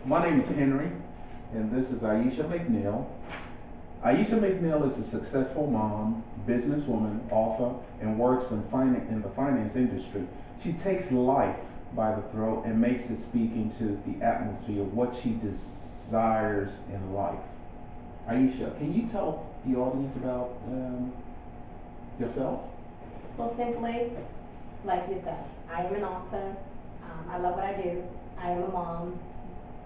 My name is Henry, and this is Ayeisha McNeil. Ayeisha McNeil is a successful mom, businesswoman, author, and works in the finance industry. She takes life by the throat and makes it speak into the atmosphere of what she desires in life. Ayeisha, can you tell the audience about yourself? Well, simply, like you said, I am an author. I love what I do. I am a mom.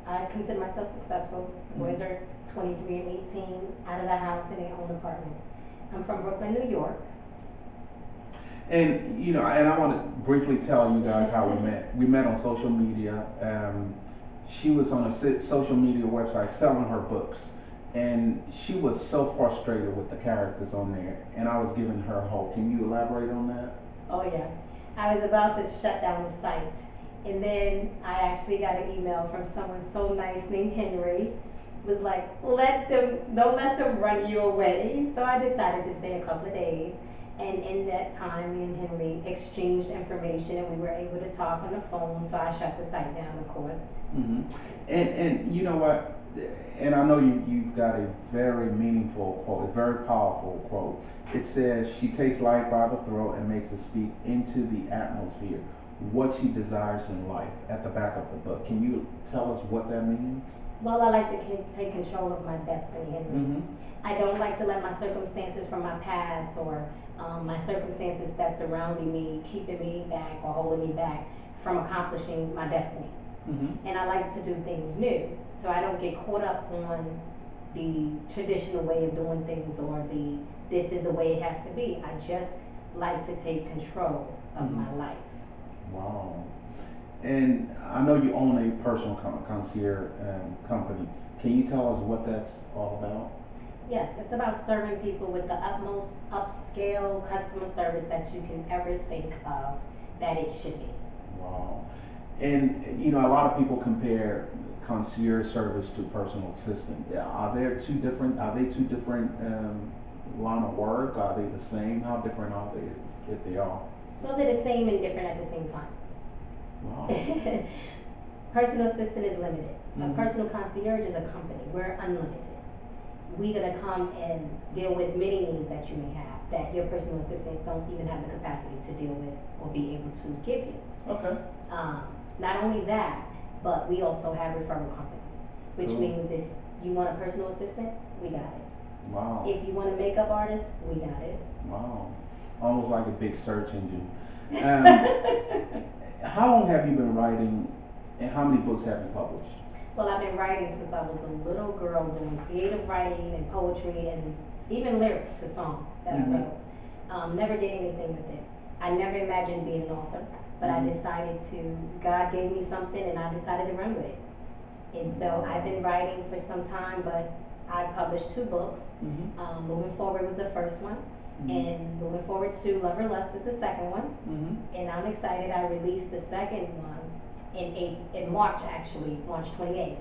I consider myself successful. The boys are 23 and 18, out of the house in their own apartment. I'm from Brooklyn, New York. And and I want to briefly tell you guys how we met. We met on social media. She was on a social media website selling her books, and she was so frustrated with the characters on there. And I was giving her hope. Can you elaborate on that? Oh yeah, I was about to shut down the site, and then I actually got an email from someone so nice named Henry. Was like, don't let them run you away. So I decided to stay a couple of days. And in that time, me and Henry exchanged information, and we were able to talk on the phone. So I shut the site down, of course. Hmm. And you know what? And I know you've got a very meaningful quote, a very powerful quote. It says, "She takes life by the throat and makes it speak into the atmosphere, what she desires in life." At the back of the book, can you tell us what that means? Well, I like to take control of my destiny, Henry. Mm-hmm. I don't like to let my circumstances from my past or my circumstances that's surrounding me, keeping me back or holding me back from accomplishing my destiny. Mm-hmm. And I like to do things new. So I don't get caught up on the traditional way of doing things or this is the way it has to be. I just like to take control of my life. Wow. And I know you own a personal concierge company. Can you tell us what that's all about? Yes, it's about serving people with the utmost upscale customer service that you can ever think of that it should be. Wow. And a lot of people compare concierge service to personal assistant. Yeah, are they two different line of work? Are they the same? How different are they if they are? Well, they're the same and different at the same time. Wow. Personal assistant is limited. A Mhm. personal concierge is a company. We're unlimited. We're gonna come and deal with many needs that you may have that your personal assistant don't even have the capacity to deal with or be able to give you. Okay. Not only that, but we also have referral companies, which Cool. means if you want a personal assistant, we got it. Wow. If you want a makeup artist, we got it. Wow. Almost like a big search engine. How long have you been writing, and how many books have you published? Well, I've been writing since I was a little girl, doing creative writing and poetry and even lyrics to songs that I wrote. Never did anything with it. I never imagined being an author, but I decided to, God gave me something and I decided to run with it. And so I've been writing for some time, but I published 2 books. Moving Forward was the first one, and Moving Forward 2, Love or Lust is the second one. And I'm excited I released the second one in March, actually, March 28th.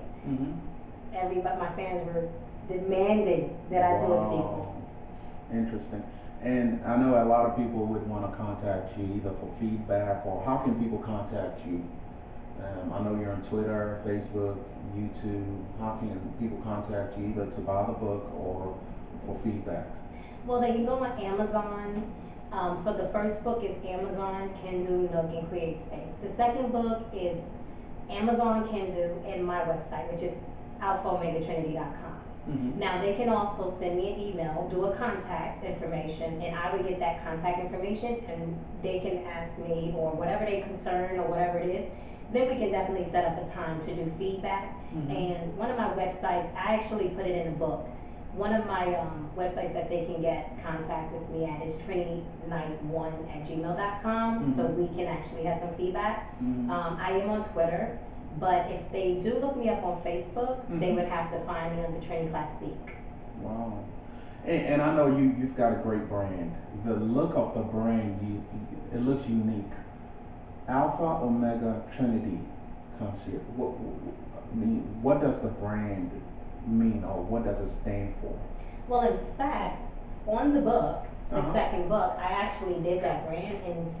Everybody, my fans were demanding that I do a sequel. Interesting. And I know a lot of people would want to contact you either for feedback or how can people contact you? I know you're on Twitter, Facebook, YouTube. How can people contact you either to buy the book or for feedback? Well, they can go on Amazon. For the first book is Amazon, Kindle, Nook, and Create Space. The second book is Amazon, Kindle, and my website, which is alphaomegatrinity.com. Now, they can also send me an email, do a contact information, and I would get that contact information, and they can ask me, or whatever they concern, or whatever it is. Then we can definitely set up a time to do feedback. And one of my websites, I actually put it in a book. One of my websites that they can get contact with me at is trinitynight1@gmail.com, so we can actually have some feedback. I am on Twitter, but if they do look me up on Facebook, they would have to find me under Trini Classique. Wow. And I know you've got a great brand. The look of the brand, it looks unique. Alpha Omega Trinity Concierge. What does the brand mean, or what does it stand for? Well, in fact, on the book, the second book, I actually did that brand, and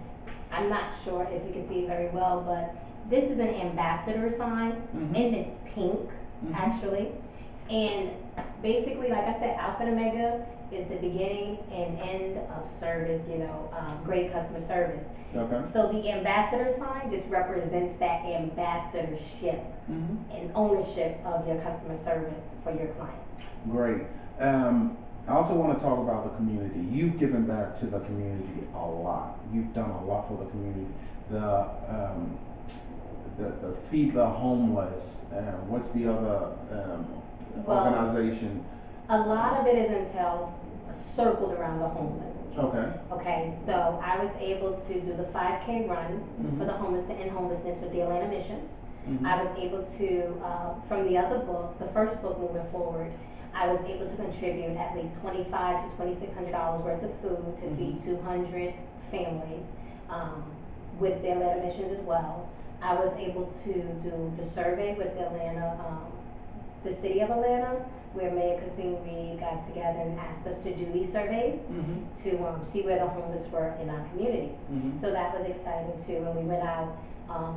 I'm not sure if you can see it very well, but this is an ambassador sign, and it's pink, actually. And basically, like I said, Alpha and Omega is the beginning and end of service, great customer service. Okay. So the ambassador sign just represents that ambassadorship and ownership of your customer service for your client. Great. I also want to talk about the community. You've given back to the community a lot. You've done a lot for the community. The Feed the Homeless. What's the other organization? A lot of it is circled around the homeless. Okay. Okay, so I was able to do the 5K run for the homeless to end homelessness with the Atlanta Missions. I was able to, from the other book, the first book moving forward, I was able to contribute at least $2,500 to $2,600 worth of food to feed 200 families with the Atlanta Missions as well. I was able to do the survey with the city of Atlanta, where Mayor Kasim Reed got together and asked us to do these surveys to see where the homeless were in our communities. So that was exciting too, and we went out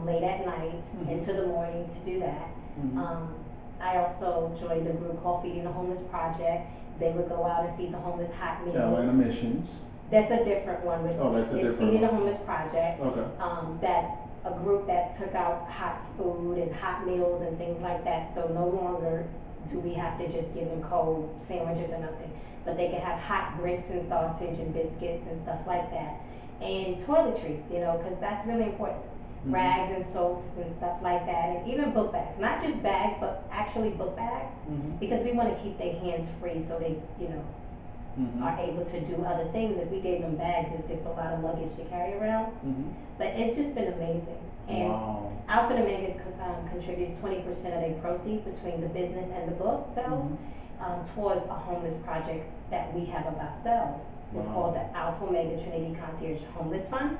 late at night into the morning to do that. I also joined a group called Feeding the Homeless Project. They would go out and feed the homeless hot meals. Atlanta Missions. That's a different one. It's Feeding the Homeless Project. Okay. That's a group that took out hot food and hot meals and things like that. So no longer do we have to just give them cold sandwiches or nothing, but they can have hot grits and sausage and biscuits and stuff like that. And toiletries, because that's really important. Rags and soaps and stuff like that, and even book bags. Not just bags, but actually book bags, because we want to keep their hands free so they, are able to do other things. If we gave them bags, it's just a lot of luggage to carry around. But it's just been amazing. And Alpha and Omega contributes 20% of their proceeds between the business and the book sales towards a homeless project that we have of ourselves. It's called the Alpha Omega Trinity Concierge Homeless Fund.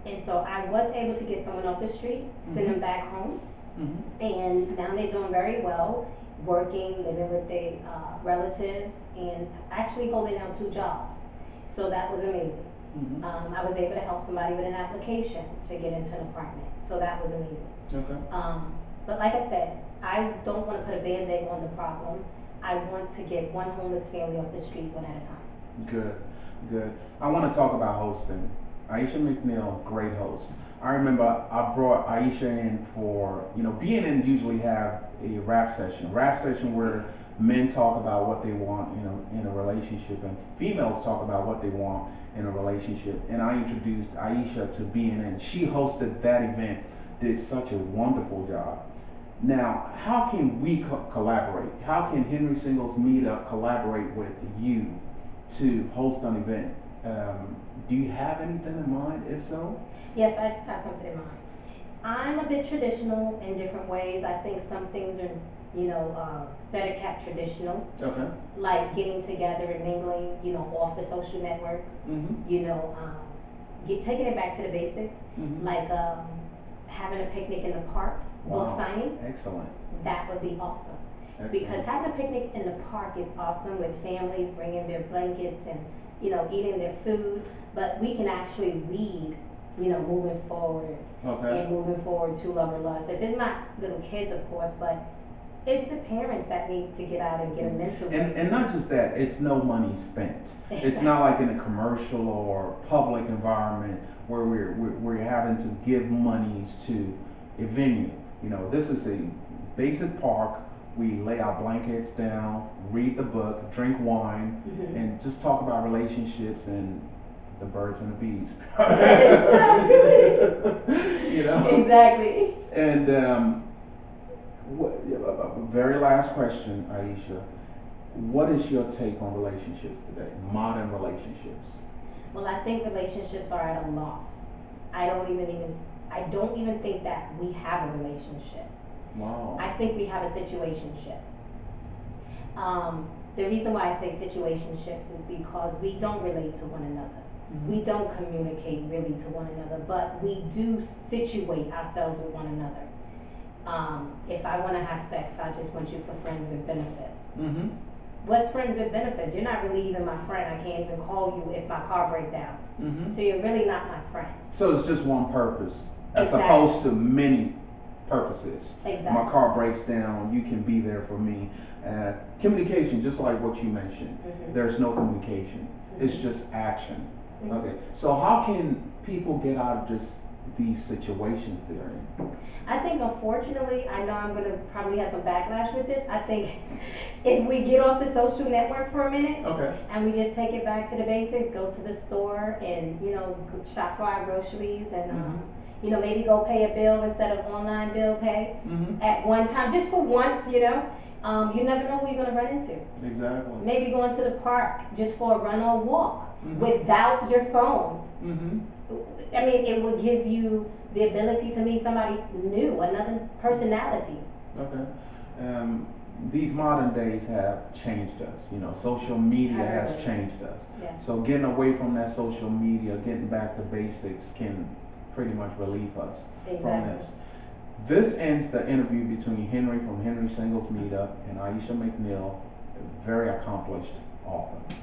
And so I was able to get someone off the street, send them back home, and now they're doing very well, working, living with their relatives, and actually holding down 2 jobs. So that was amazing. I was able to help somebody with an application to get into an apartment. So that was amazing. Okay. But like I said, I don't want to put a Band-Aid on the problem. I want to get one homeless family off the street one at a time. Good, good. I want to talk about hosting. Ayeisha McNeil, great host. I remember I brought Ayeisha in for, BNN usually have a rap session where men talk about what they want in a relationship and females talk about what they want in a relationship. And I introduced Ayeisha to BNN. She hosted that event, did such a wonderful job. Now, how can we collaborate? How can Henry Singles Meetup collaborate with you to host an event? Do you have anything in mind, if so? Yes, I do have something in mind. I'm a bit traditional in different ways. I think some things are, better kept traditional. Okay. Like getting together and mingling, off the social network. Taking it back to the basics. Like having a picnic in the park, book signing. Excellent. That would be awesome. Excellent. Because having a picnic in the park is awesome with families bringing their blankets and eating their food, but we can actually lead, moving forward. Okay. And moving forward to Love or Lust. If it's not little kids, of course, but it's the parents that needs to get out and get them into it. And not just that, it's no money spent. It's not like in a commercial or public environment where we're having to give monies to a venue. This is a basic park. We lay our blankets down, read the book, drink wine, and just talk about relationships and the birds and the bees. Exactly. And very last question, Ayeisha. What is your take on relationships today? Modern relationships. Well, I think relationships are at a loss. I don't even think that we have a relationship. Wow. I think we have a situationship. The reason why I say situationships is because we don't relate to one another. We don't communicate really to one another, but we do situate ourselves with one another. If I want to have sex, I just want you for friends with benefits. What's friends with benefits? You're not really even my friend. I can't even call you if my car breaks down. So you're really not my friend. So it's just one purpose, as Exactly. opposed to many purposes. Exactly. My car breaks down, you can be there for me. Communication, just like what you mentioned, there's no communication. It's just action. Okay, so how can people get out of these situations they're in? I think, unfortunately, I know I'm gonna probably have some backlash with this. I think if we get off the social network for a minute, Okay. and we just take it back to the basics, go to the store and, shop for our groceries and, maybe go pay a bill instead of online bill pay at one time, just for once, you never know who you're gonna run into. Exactly. Maybe going to the park just for a run or walk without your phone. I mean, it will give you the ability to meet somebody new, another personality. Okay. These modern days have changed us. Social media has changed us. Yeah. So getting away from that social media, getting back to basics can pretty much relieve us from this. This ends the interview between Henry from Henry Singles Meetup and Ayeisha McNeil, a very accomplished author.